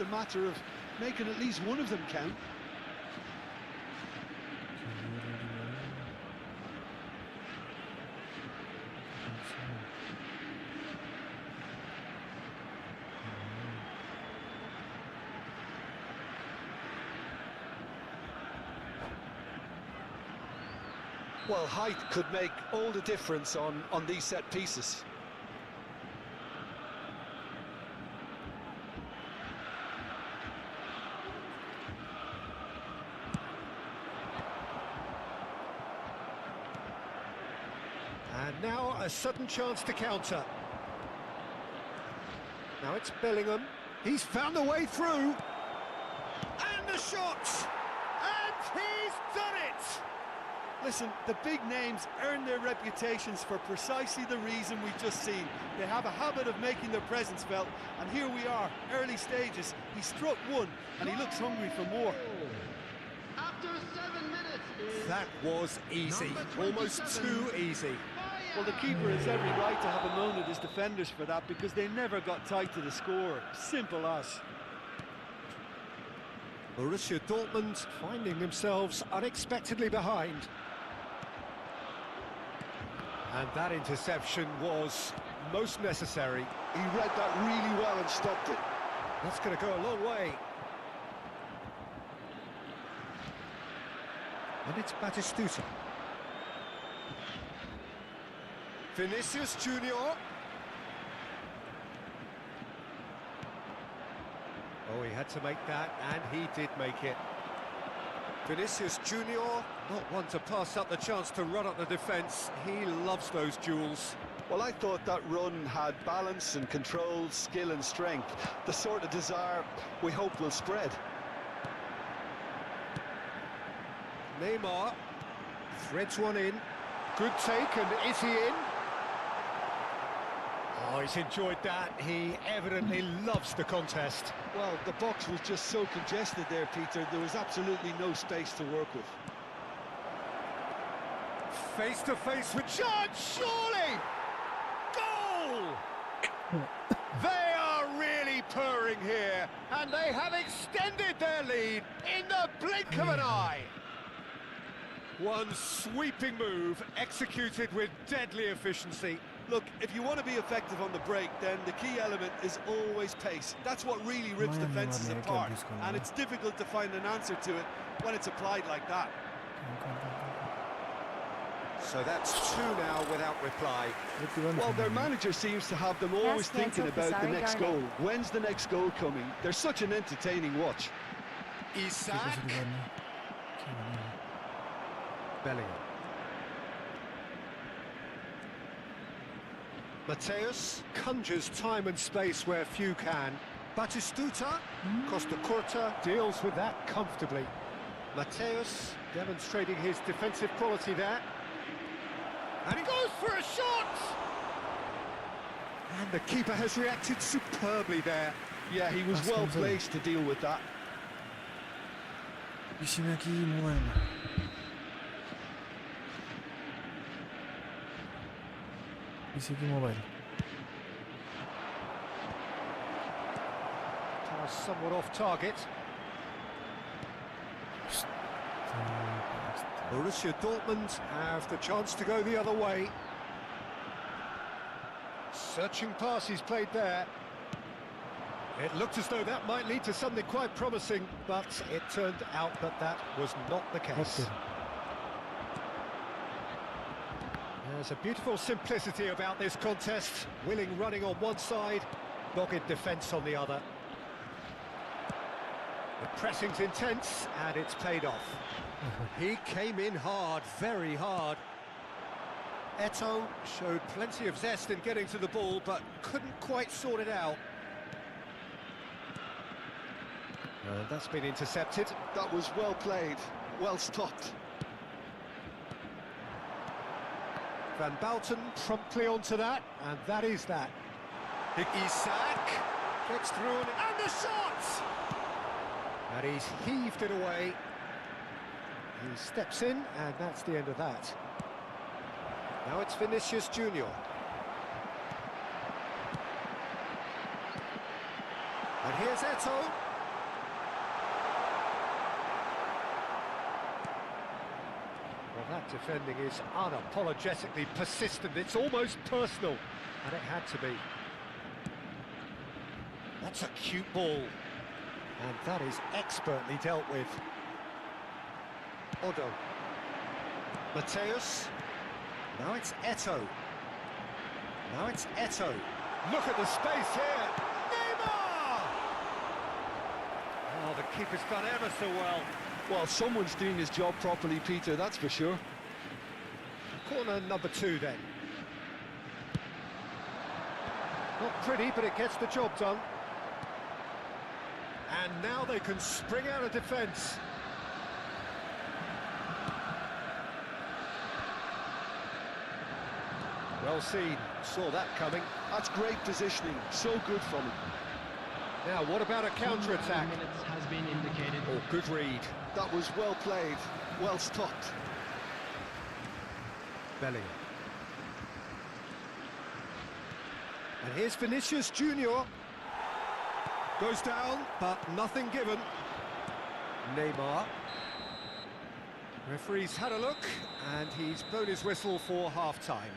a matter of making at least one of them count. Well, height could make all the difference on these set pieces. And now a sudden chance to counter. Now it's Bellingham. He's found a way through. And the shot! And he's done it! Listen, the big names earn their reputations for precisely the reason we've just seen. They have a habit of making their presence felt, and here we are, early stages. He struck one, and he looks hungry for more. After 7 minutes. That was easy, almost too easy. Well, the keeper has every right to have a moan at his defenders for that, because they never got tight to the score. Simple as. Borussia Dortmund finding themselves unexpectedly behind. And that interception was most necessary. He read that really well and stopped it. That's going to go a long way. And it's Batistuta. Vinicius Junior. Oh, he had to make that, and he did make it. Vinicius Junior, not one to pass up the chance to run up the defence. He loves those duels. Well, I thought that run had balance and control, skill and strength. The sort of desire we hope will spread. Neymar threads one in. Good take, and is he in? Oh, he's enjoyed that. He evidently loves the contest. Well, the box was just so congested there, Peter. There was absolutely no space to work with. Face to face with chance, surely! Goal! They are really purring here, and they have extended their lead in the blink of an eye. One sweeping move, executed with deadly efficiency. Look, if you want to be effective on the break, then the key element is always pace. That's what really rips defences apart, and it's difficult to find an answer to it when it's applied like that. So that's two now without reply. Well, their manager seems to have them always thinking about the next goal. When's the next goal coming? They're such an entertaining watch. Isaac. Bellingham. Mateus conjures time and space where few can. Batistuta, Costa Curta deals with that comfortably. Mateus demonstrating his defensive quality there. And he goes for a shot! And the keeper has reacted superbly there. Yeah, he was well placed to deal with that. Somewhat off target. Borussia Dortmund have the chance to go the other way. Searching pass he's played there. It looked as though that might lead to something quite promising, but it turned out that that was not the case. There's a beautiful simplicity about this contest. Willing running on one side, dogged defence on the other. The pressing's intense, and it's paid off. He came in hard, very hard. Eto'o showed plenty of zest in getting to the ball, but couldn't quite sort it out. That's been intercepted. That was well played, well stopped. Van Bouten promptly onto that, and that is that. Isaac gets through, and the shot! And he's heaved it away. He steps in, and that's the end of that. Now it's Vinicius Junior. And here's Eto'o. Well, that defending is unapologetically persistent. It's almost personal, and it had to be. That's a cute ball, and that is expertly dealt with. Odo. Mateus. Now it's Eto'o. Now it's Eto'o. Look at the space here. Neymar! Oh, the keeper's done ever so well. Well, someone's doing his job properly, Peter, that's for sure. Corner number 2 then. Not pretty, but it gets the job done. And now they can spring out of defence. Well seen, saw that coming. That's great positioning, so good from him. Now, what about a counter-attack? Minutes has been indicated. Oh, good read. That was well played, well stopped. Bellingham. And here's Vinicius Junior. Goes down, but nothing given. Neymar. Referee's had a look, and he's blown his whistle for half-time.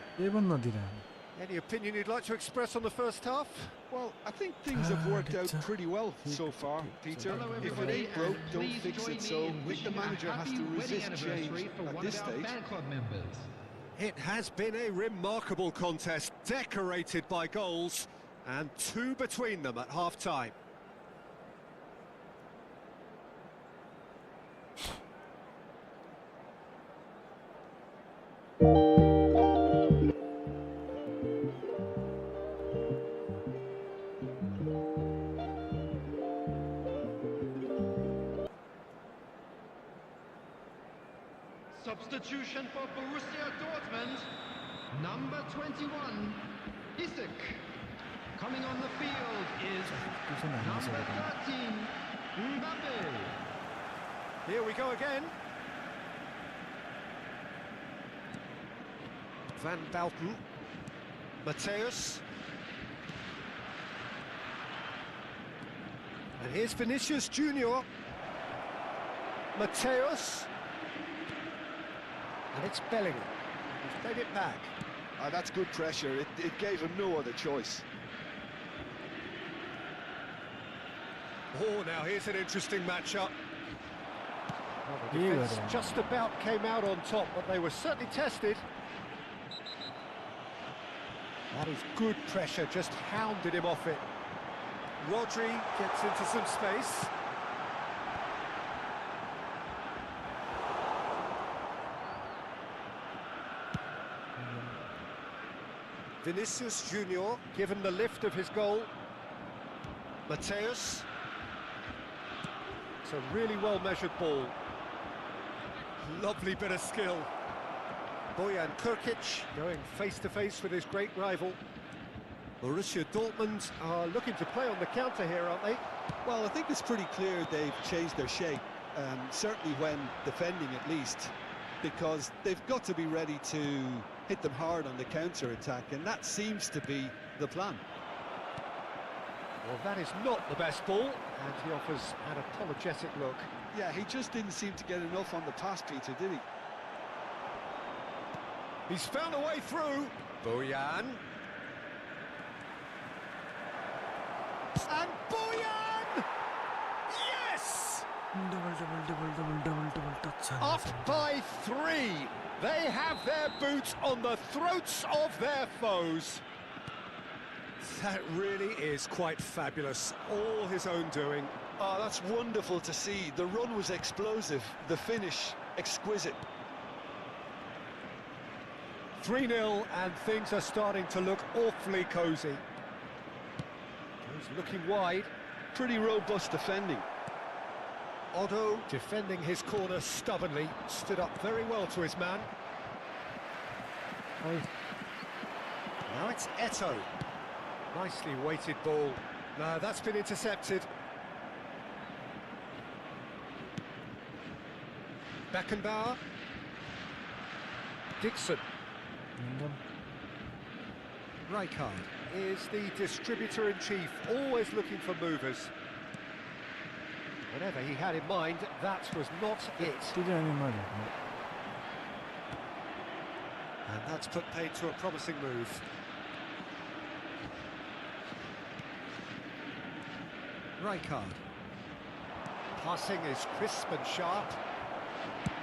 Any opinion you'd like to express on the first half? Well, I think things have worked out pretty well so far, Peter. Hello, If it everybody, ain't broke, and don't please fix join it. me So in I think the wishing a manager has happy to wedding resist change anniversary for at one this of our stage. fan club members. It has been a remarkable contest, decorated by goals, and 2 between them at half-time. Substitution for Borussia Dortmund, number 21, Isaac. Coming on the field is number 13, Mbappe. Here we go again. Van Basten. Mateus. And here's Vinicius Junior. Mateus. And it's Bellingham. He's played it back. That's good pressure. It gave him no other choice. Oh, now here's an interesting matchup. Well, the defence just about came out on top, but they were certainly tested. That is good pressure, just hounded him off it. Rodri gets into some space. Vinicius Junior, given the lift of his goal. Mateus. It's a really well-measured ball. Lovely bit of skill. Bojan Krkić going face-to-face with his great rival. Borussia Dortmund are looking to play on the counter here, aren't they? Well, I think it's pretty clear they've changed their shape, certainly when defending at least, because they've got to be ready to hit them hard on the counter-attack, and that seems to be the plan. Well, that is not the best ball, and he offers an apologetic look. Yeah, he just didn't seem to get enough on the pass, Peter, did he? He's found a way through. Bojan. And Bojan! Yes! Up by 3. They have their boots on the throats of their foes. That really is quite fabulous. All his own doing. Oh, that's wonderful to see. The run was explosive, the finish exquisite. 3-0, and things are starting to look awfully cosy. He's looking wide. Pretty robust defending. Odo defending his corner stubbornly, stood up very well to his man. Now it's Eto'o. Nicely weighted ball. No, that's been intercepted. Beckenbauer. Dixon. Rijkaard is the distributor-in-chief, always looking for movers. Whatever he had in mind, that was not it. And that's put paid to a promising move. Rijkaard. Passing is crisp and sharp.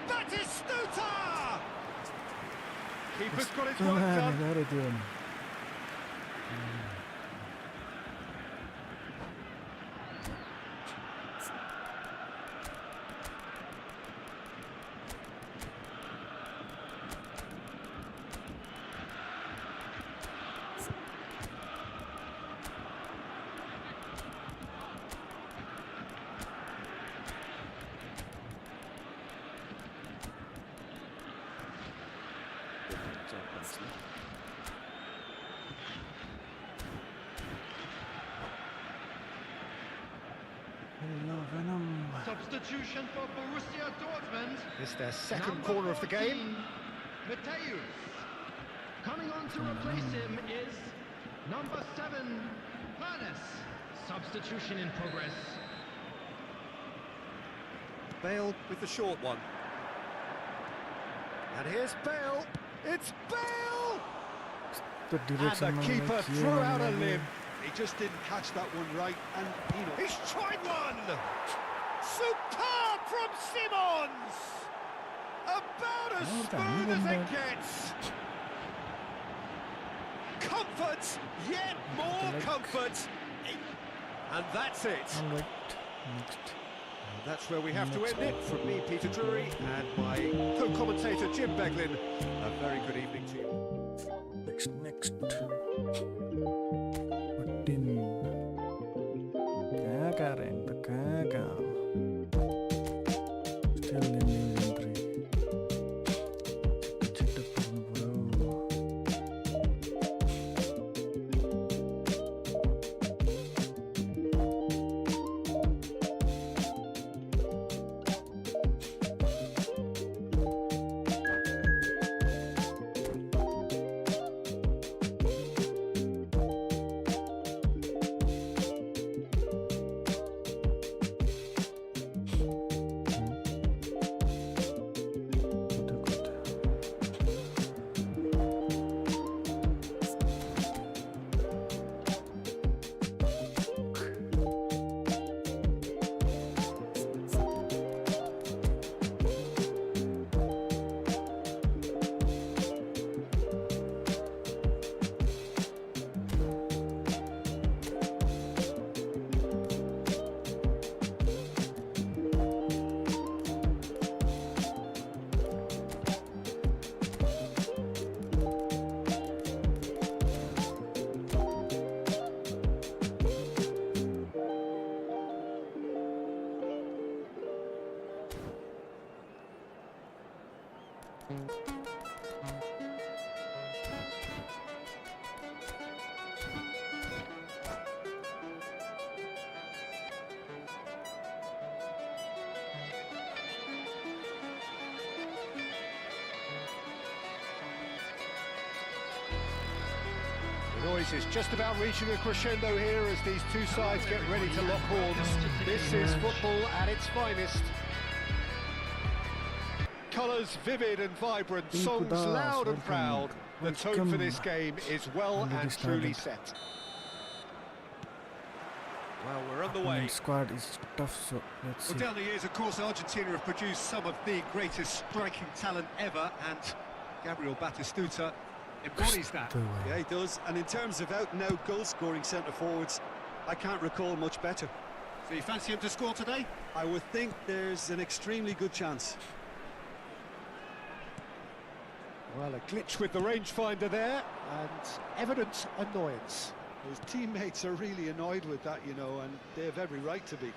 That is Stuta! Keeper's got his work done. Neler ediyorum. Substitution for Borussia Dortmund. It's their second Number corner of the 14, game. Matthäus. Coming on to replace him is number 7, Hannes. Substitution in progress. Bale with the short one. And here's Bale. It's Bale! And the keeper threw out a limb. He just didn't catch that one right, and He's tried one! Superb from Simons! About as smooth as it gets! Comfort! Yet more comfort! And that's it! Next. That's where we have to end it. From me, Peter Drury, and my co-commentator, Jim Beglin. A very good evening to you. Next. Martin. क्या कर रहे हैं? Still in inventory. Check it up, bro. The noise is just about reaching a crescendo here as these two sides get ready to lock horns. This is football at its finest. Colours vivid and vibrant, songs loud and proud. The tone for this game is well and truly set. Well, we're underway. Squad is tough, so let's see. Well, down the years, of course, Argentina have produced some of the greatest striking talent ever, and Gabriel Batistuta embodies that. yeah, he does. And in terms of out-and-out goal-scoring centre-forwards, I can't recall much better. So you fancy him to score today? I would think there's an extremely good chance. Well, a glitch with the rangefinder there, and evident annoyance. His teammates are really annoyed with that, you know, and they have every right to be.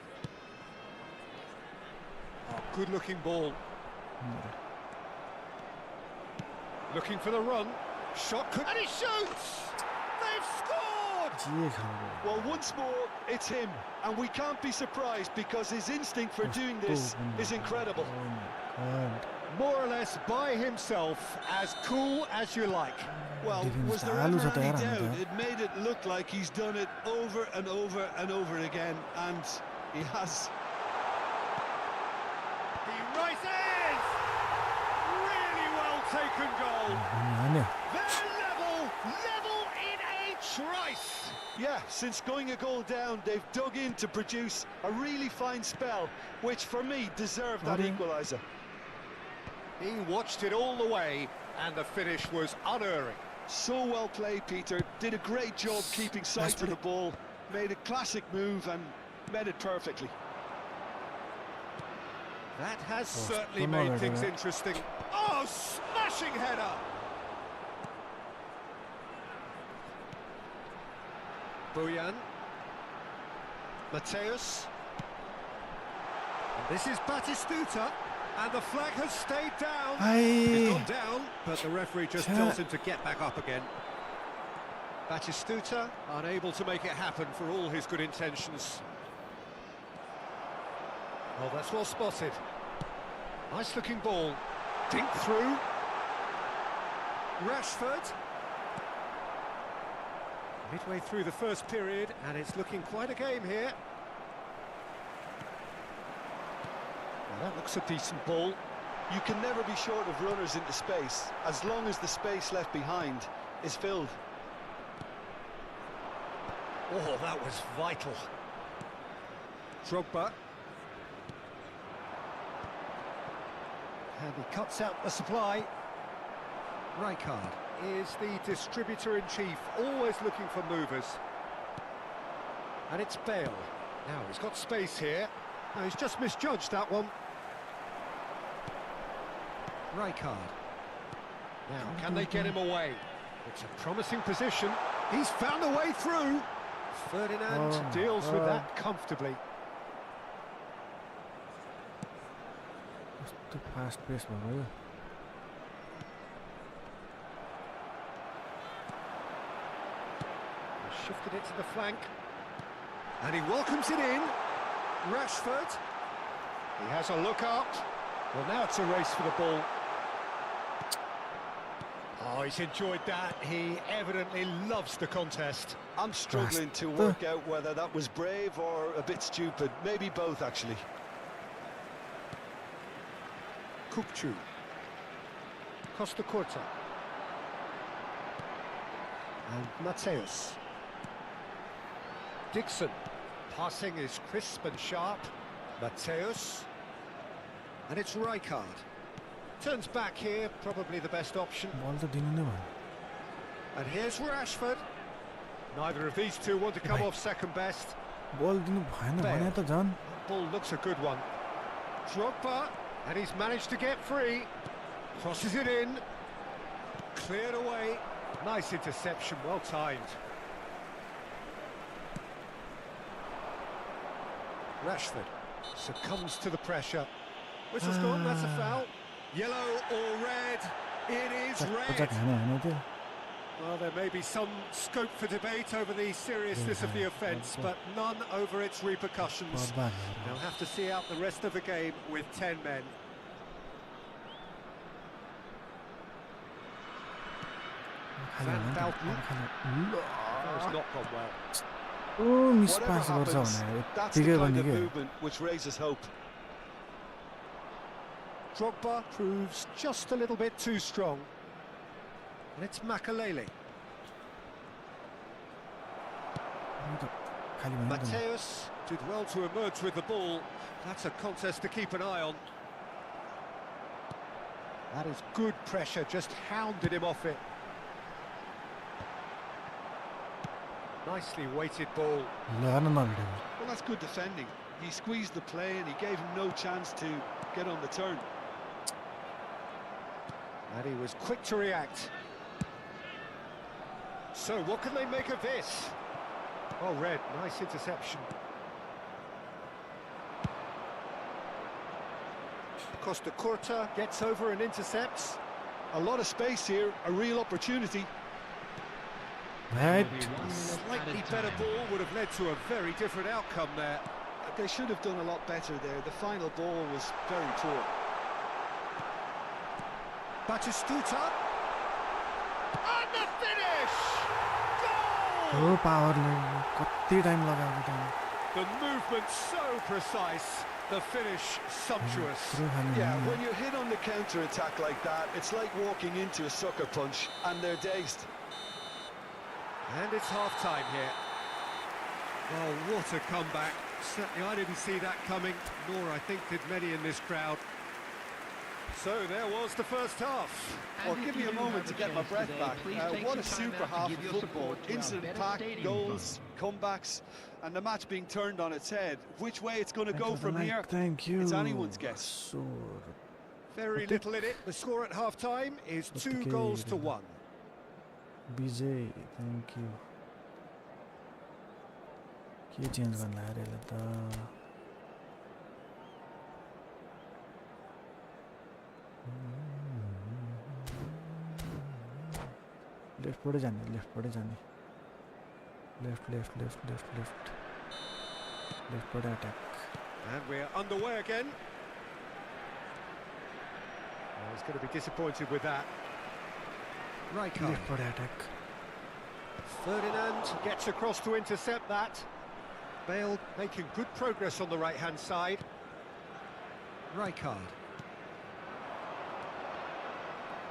Oh, good-looking ball. Looking for the run. Shot could... And he shoots! They've scored! Well, once more, it's him. And we can't be surprised because his instinct for doing this is incredible. Oh my God. More or less by himself, as cool as you like. Well, was there ever any doubt? It made it look like he's done it over and over and over again, and he has. He rises! Really well taken goal. होइन They're level in a trice. Yeah, since going a goal down, they've dug in to produce a really fine spell, which for me deserved that Sorry. equaliser. He watched it all the way, and the finish was unerring. So well played, Peter. Did a great job keeping sight of the ball. Made a classic move and met it perfectly. That has Oh, certainly come made on, things Edgar. interesting. Oh, smashing header! Bojan. Mateus. And this is Batistuta. And the flag has stayed down. He's Ai gone down, but the referee just tells him to get back up again. Batistuta unable to make it happen for all his good intentions. Oh, that's well spotted. Nice looking ball. Dink through. Rashford. Midway through the first period, and it's looking quite a game here. Well, that looks a decent ball. You can never be short of runners into space, as long as the space left behind is filled. Oh, that was vital. Drogba. And he cuts out the supply. Rijkaard is the distributor-in-chief, always looking for movers. And it's Bale. Now, he's got space here. No, he's just misjudged that one. Rijkaard. Now, can they get him away? It's a promising position. He's found a way through. Ferdinand deals with that comfortably. कस्तो fast pace भयो He shifted it to the flank. And he welcomes it in. Rashford. He has a look up. Well, now it's a race for the ball. Oh, he's enjoyed that. He evidently loves the contest. I'm struggling to work out whether that was brave or a bit stupid. Maybe both, actually. Kupchu. Costa Curta. And Mateus. Dixon. Passing is crisp and sharp. Mateus. And it's Rijkaard. Turns back here, probably the best option. बल त दिनु नै भयो And here's Rashford. Neither of these two want to come off second best. बल दिनु भएन भने त झन् That ball looks a good one. Drogba, and he's managed to get free. Crosses it in. Cleared away. Nice interception, well timed. Rashford succumbs to the pressure. Whistle's gone, that's a foul. Yellow or red? It is पचाक red. खाने होइन त्यो Well, there may be some scope for debate over the seriousness of the offence, but none over its repercussions. बर्बाद They'll have to see out the rest of the game with 10 men. Van Belten. That has not gone well. Oh miss Whatever pass गर्छ happens, भने that's the यतिकै kind भने of के movement which raises hope. Drogba proves just a little bit too strong. And it's Makalele. खाली भयो नि त Mateus did well to emerge with the ball. That's a contest to keep an eye on. That is good pressure, just hounded him off it. Nicely weighted ball. लगान नभिडेको Well, that's good defending. He squeezed the play and he gave him no chance to get on the turn. And he was quick to react. So, what can they make of this? Oh, red, nice interception. Costa Curta gets over and intercepts. A lot of space here, a real opportunity. White Slightly better ball would have led to a very different outcome there. They should have done a lot better there. The final ball was very poor. Batistuta. And the finish! Goal! हो पावरले कति time लगाएको त The movement so precise. The finish, sumptuous. Yeah, when you're hit on the counter-attack like that, it's like walking into a sucker punch and they're dazed. And it's half-time here. Oh, what a comeback. Certainly I didn't see that coming, nor I think did many in this crowd. So there was the first half. Well, give me a moment to get my breath back. What a super half of football. Incident-packed, goals, comebacks, and the match being turned on its head. Which way it's going to go from here, it's anyone's guess. Very little in it. The score at half-time is 2 goals to 1. BJ, thank you. के change गर्न लाग्यो यसलाई त लेफ्टबाटै जाने लेफ्टबाटै जाने लेफ्टबाटै attack And we're underway again. Oh, he's going to be disappointed with that. Right, लेफ्टबाटै attack Ferdinand gets across to intercept that. Bale making good progress on the right-hand side. Rijkaard.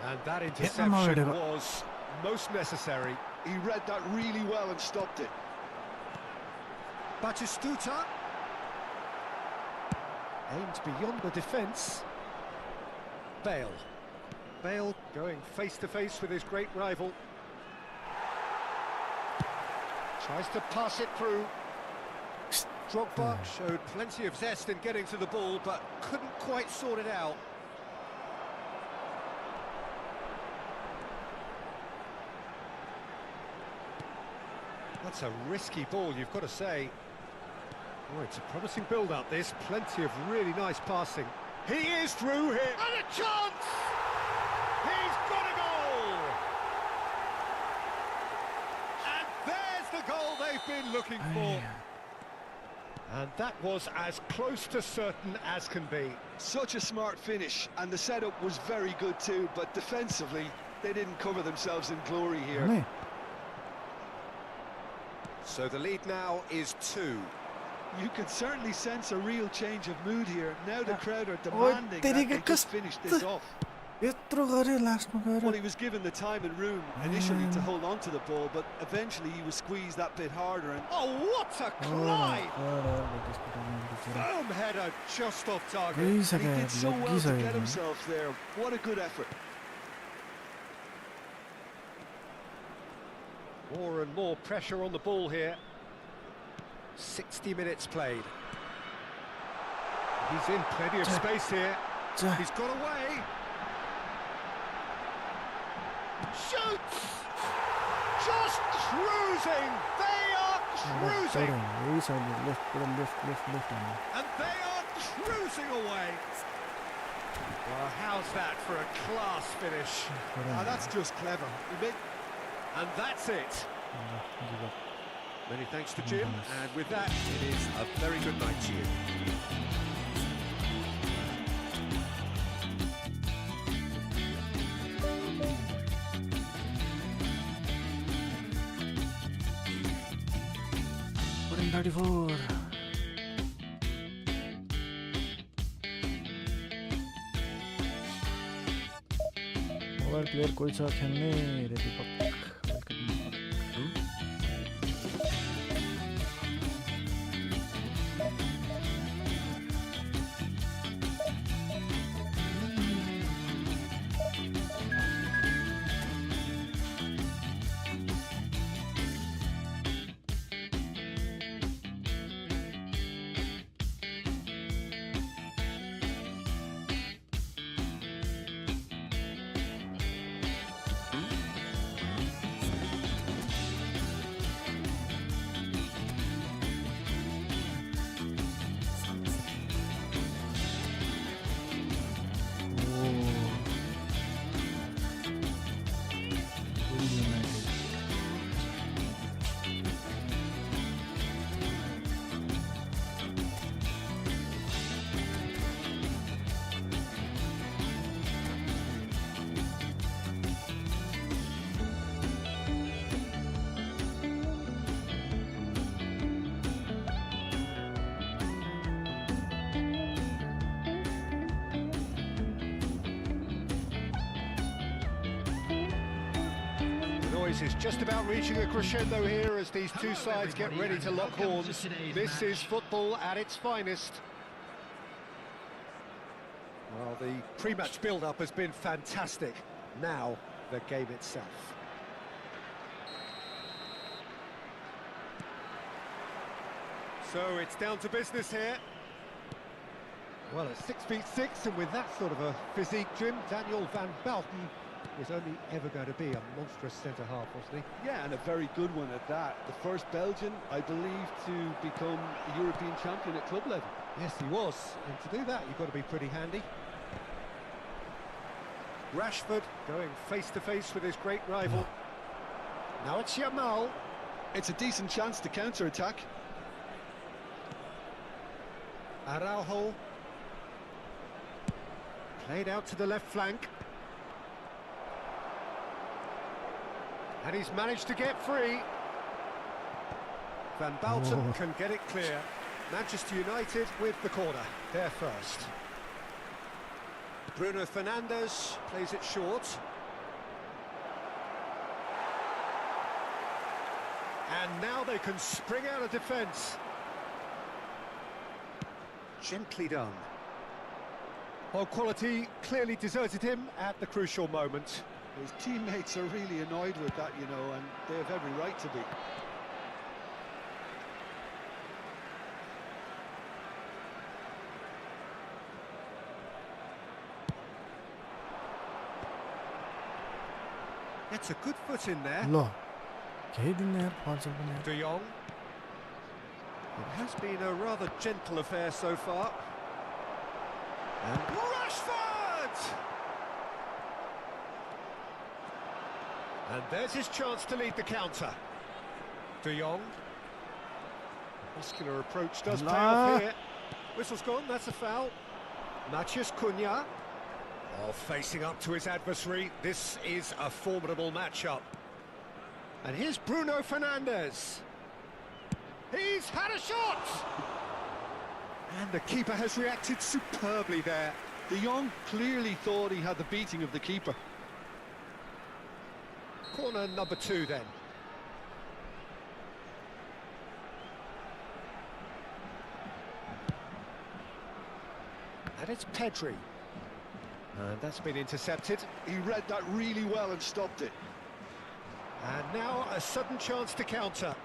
And that interception was most necessary. He read that really well and stopped it. Batistuta. Aimed beyond the defence. Bale. Bale going face-to-face with his great rival. Tries to pass it through. Drogba showed plenty of zest in getting to the ball, but couldn't quite sort it out. That's a risky ball, you've got to say. Oh, it's a promising build-up, this. Plenty of really nice passing. He is through here. And a chance! He's got a goal! And there's the goal they've been looking for. And that was as close to certain as can be. Such a smart finish, and the setup was very good too, but defensively, they didn't cover themselves in glory here. So the lead now is 2. You can certainly sense a real change of mood here. Now the crowd are demanding that they just finish this off. Well, he was given the time and room initially to hold on to the ball, but eventually he was squeezed that bit harder. And oh, what a climb! Firm header just off target. He did so well to get himself there. What a good effort. More and more pressure on the ball here. 60 minutes played. He's in plenty of space here. He's got away. Shoots! Just cruising! They are cruising! And they are cruising away! Well, how's that for a class finish? That's just clever. And that's it. Many thanks to Jim, and with that, it is a very good night to you. Putting 34. Mobile player कोई सा खेलने ready पक boys, is just about reaching a crescendo here as these two sides get ready to lock horns. This is football at its finest. Well, the pre-match build-up has been fantastic. Now, the game itself. So it's down to business here. Well, at 6'6", and with that sort of a physique, Jim, Daniel van Bouten was only ever going to be a monstrous centre-half, wasn't he? Yeah, and a very good one at that. The first Belgian, I believe, to become a European champion at club level. Yes, he was. And to do that, you've got to be pretty handy. Rashford going face-to-face with his great rival. Now it's Yamal. It's a decent chance to counter-attack. Araujo. Played out to the left flank. And he's managed to get free. Van Bouten can get it clear. Manchester United with the corner. They're first. Bruno Fernandes plays it short. And now they can spring out of defence. Gently done. Well, quality clearly deserted him at the crucial moment. His teammates are really annoyed with that, you know, and they have every right to be. Gets a good foot in there. लो केही दिन यार पाँच पनि यार De Jong. It has been a rather gentle affair so far. And Rashford! And there's his chance to lead the counter. De Jong. Muscular approach does pay off here. Whistle's gone, that's a foul. Matheus Cunha. Oh, facing up to his adversary. This is a formidable matchup. And here's Bruno Fernandes. He's had a shot! And the keeper has reacted superbly there. De Jong clearly thought he had the beating of the keeper. Corner number 2 then. And it's Pedri. And that's been intercepted. He read that really well and stopped it. And now a sudden chance to counter.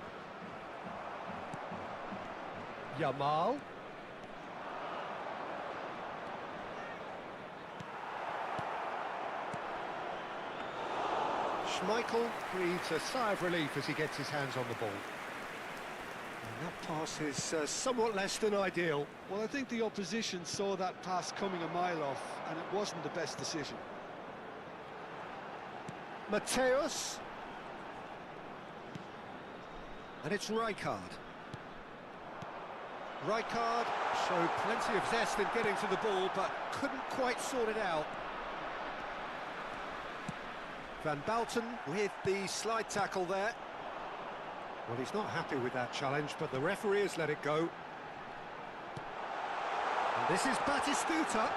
Yamal. Schmeichel breathes a sigh of relief as he gets his hands on the ball. And that pass is somewhat less than ideal. Well, I think the opposition saw that pass coming a mile off, and it wasn't the best decision. Mateus. And it's Rijkaard. Rijkaard showed plenty of zest in getting to the ball, but couldn't quite sort it out. Van Bouten with the slide tackle there. Well, he's not happy with that challenge, but the referee has let it go. And this is Batistuta.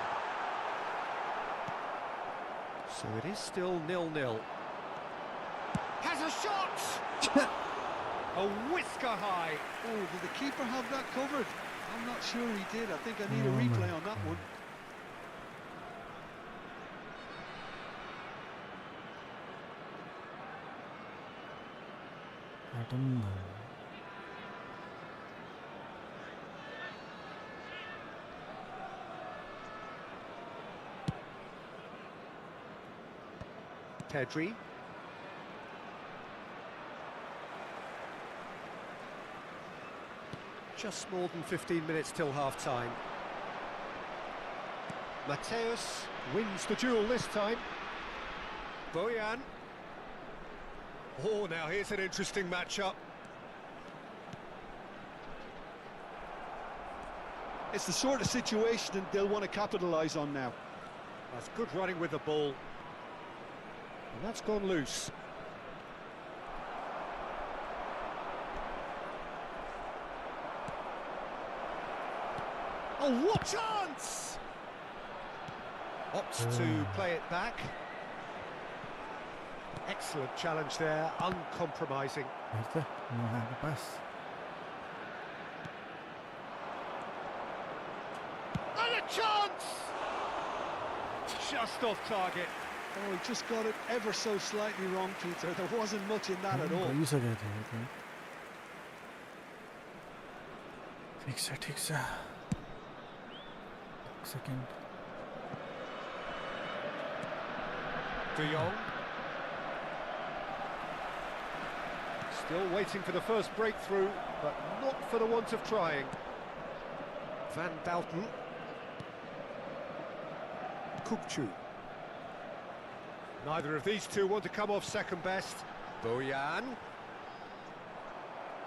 So it is still 0-0. Has a shot! A whisker high. Oh, did the keeper have that covered? I'm not sure he did. I think I need a replay on that one. I don't know. Pedri. Just more than 15 minutes till half-time. Mateus wins the duel this time. Bojan. Oh, now here's an interesting matchup. It's the sort of situation that they'll want to capitalise on now. That's good running with the ball. And that's gone loose. Oh, what chance! Opts to play it back. Excellent challenge there, uncompromising. ¿Viste? No es capaz. And a chance! Just off target. Oh, he just got it ever so slightly wrong, Peter. There wasn't much in that at all. ठीक से गए थे ठीक से second De Jong. Still waiting for the first breakthrough, but not for the want of trying. Van Balten. Kukçu. Neither of these two want to come off second best. Bojan.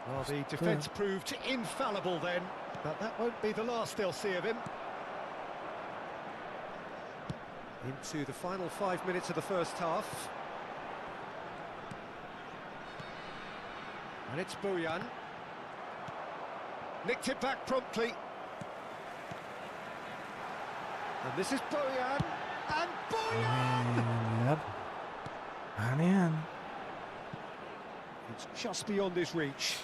Well, the defence proved infallible then, but that won't be the last they'll see of him. Into the final 5 minutes of the first half. And it's Bojan. Nicked it back promptly. And this is Bojan. And Bojan! Anian. It's just beyond his reach.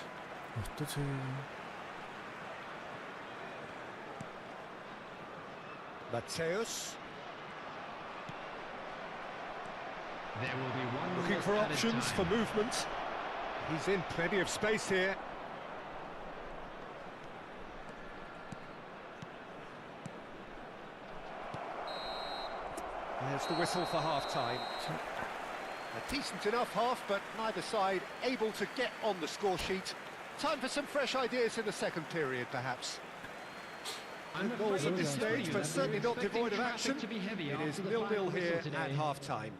Mateus. There will be one Looking for added options time. for movement. He's in plenty of space here. There's the whistle for half-time. A decent enough half, but neither side able to get on the score sheet. Time for some fresh ideas in the second period, perhaps. I'm No goals at this afraid to stage, tell but you that certainly we're not devoid of expecting action. traffic to be heavy It after is the 0-0 final here whistle at today. half-time.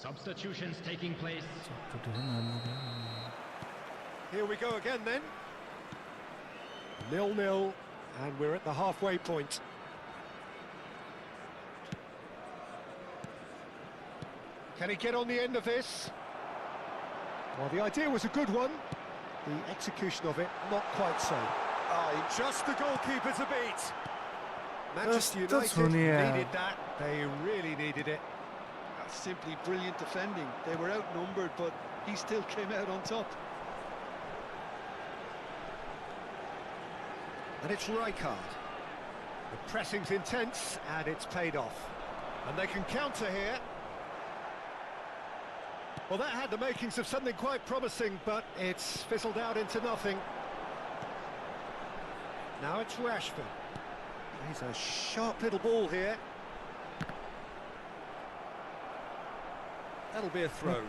Substitutions taking place. Here we go again then. 0-0, and we're at the halfway point. Can he get on the end of this? Well, the idea was a good one. The execution of it, not quite so. Just the goalkeeper to beat. Manchester That's United funny, needed that. They really needed it. That's simply brilliant defending. They were outnumbered, but he still came out on top. And it's Rijkaard. The pressing's intense, and it's paid off. And they can counter here. Well, that had the makings of something quite promising, but it's fizzled out into nothing. Now it's Rashford. He's a sharp little ball here. That'll be a throw.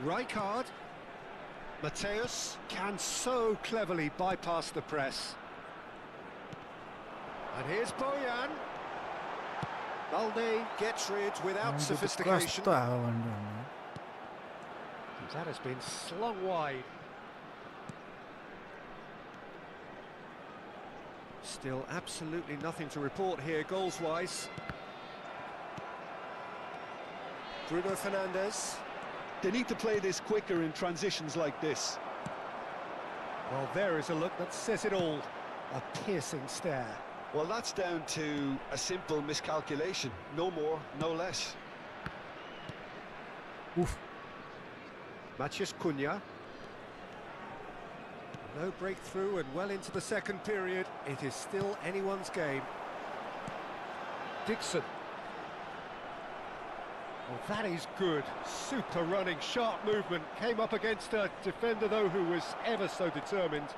Rijkaard. Mateus can so cleverly bypass the press. And here's Bojan. Balde gets rid without sophistication. That has been slung wide. Still absolutely nothing to report here goals-wise. Bruno Fernandes. They need to play this quicker in transitions like this. Well, there is a look that says it all. A piercing stare. Well, that's down to a simple miscalculation. No more, no less. Oof. Matheus Cunha. No breakthrough and well into the second period. It is still anyone's game. Dixon. Well, that is good. Super running, sharp movement. Came up against a defender, though, who was ever so determined.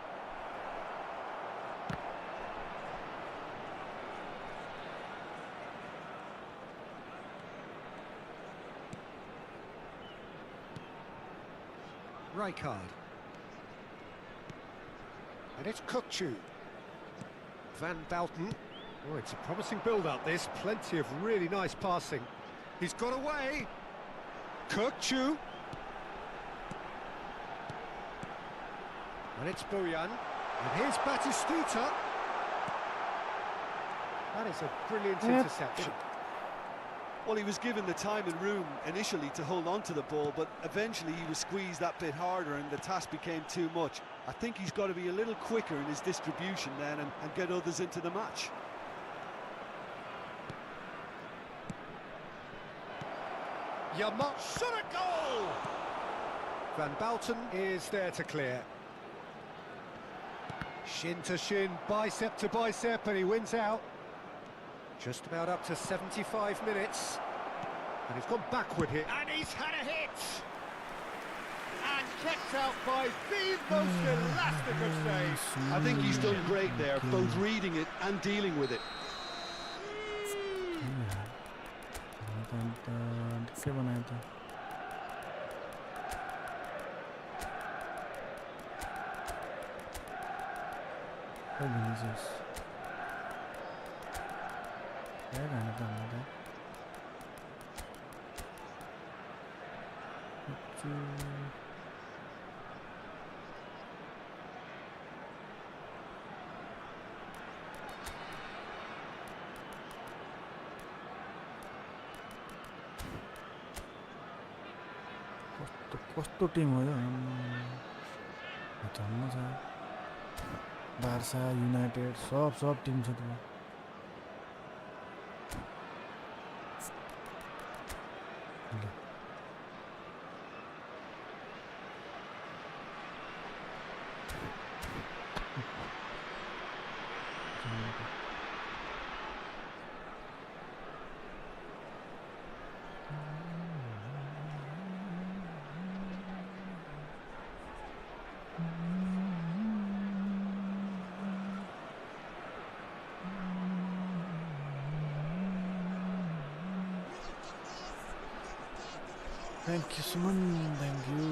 Rijkaard. And it's Kukçu. Van Balten. Oh, it's a promising build-up, this. Plenty of really nice passing. He's got away. Kukçu. And it's Bojan. And here's Batistuta. That is a brilliant interception. Well, he was given the time and room initially to hold on to the ball, but eventually he was squeezed that bit harder and the task became too much. I think he's got to be a little quicker in his distribution then and get others into the match. Yamal shot a goal! Van Bouten is there to clear. Shin to shin, bicep to bicep, and he wins out. Just about up to 75 minutes. And he's gone backward here. And he's had a hit! And kept out by the most elastic of saves. I think he's done great there, both reading it and dealing with it. कस्तो Tim हो यो जम्मा छ Barca United सब Tim छ त्यो Thank you, Suman. Thank you.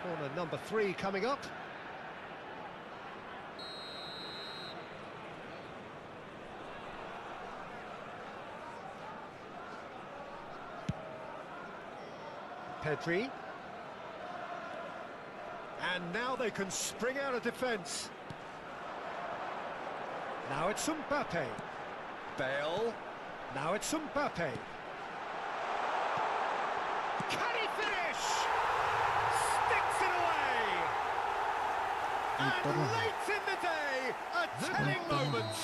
Corner number 3 coming up. Pedri. And now they can spring out of defence. Now it's Mbappe. Bale. Now it's Mbappe. Can he finish? Sticks it away. And late in the day, a telling moment.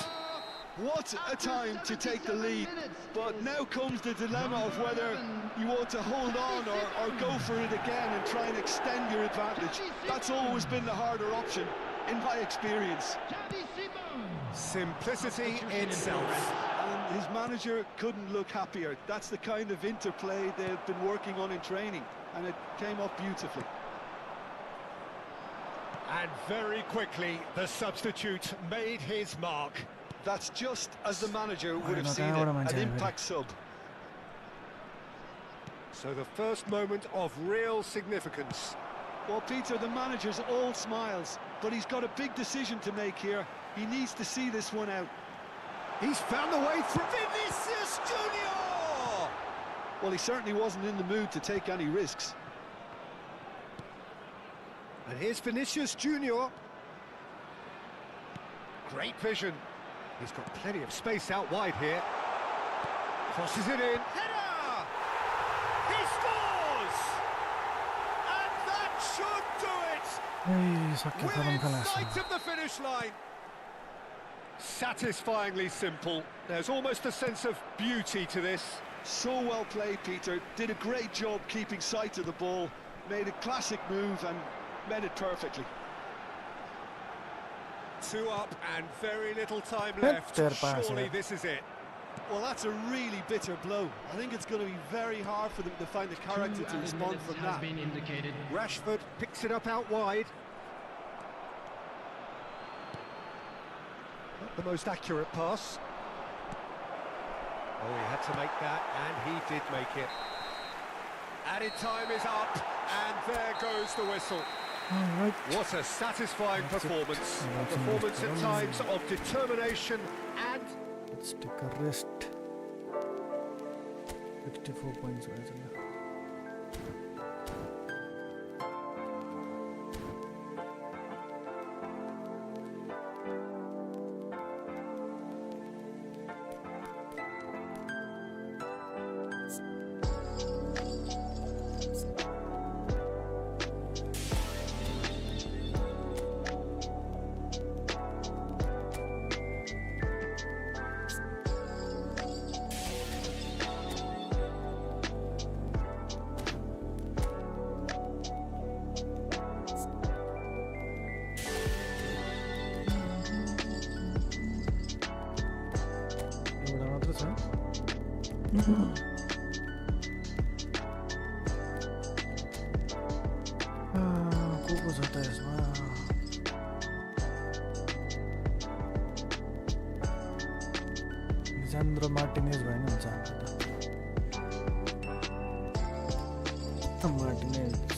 What a time to take the lead, but now comes the dilemma of whether you want to hold on or go for it again and try and extend your advantage. That's always been the harder option, in my experience. Simplicity itself. And his manager couldn't look happier. That's the kind of interplay they've been working on in training, and it came off beautifully. And very quickly, the substitute made his mark. That's just as the manager would have seen it, an impact sub. So the first moment of real significance. Well, Peter, the manager's all smiles, but he's got a big decision to make here. He needs to see this one out. He's found the way through. Vinicius Junior! Well, he certainly wasn't in the mood to take any risks. And here's Vinicius Junior. Great vision. He's got plenty of space out wide here. Crosses it in. Header! He scores! And that should do it! Within sight of the finish line. Satisfyingly simple. There's almost a sense of beauty to this. So well played, Peter. Did a great job keeping sight of the ball. Made a classic move and made it perfectly. 2 up and very little time left. Surely this is it. Well, that's a really bitter blow. I think it's going to be very hard for them to find the character to respond from that. Been indicated. Rashford picks it up out wide. Not the most accurate pass. Oh, he had to make that, and he did make it. Added time is up, and there goes the whistle. Right. What a satisfying performance. A performance at times of determination and... Let's take a rest. 64 points भएछ को छ त यसमा लिजान्ड्रो Martinez भएन हुन्छ Martinez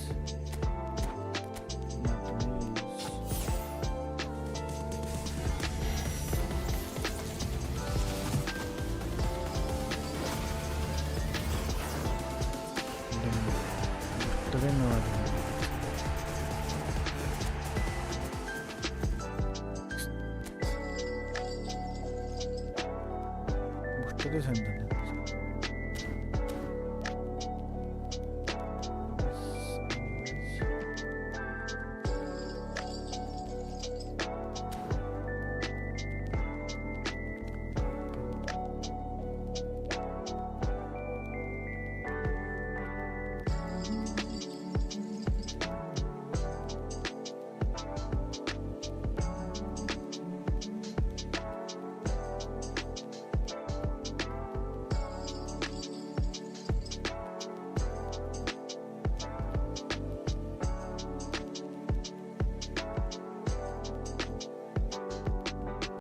Interesante.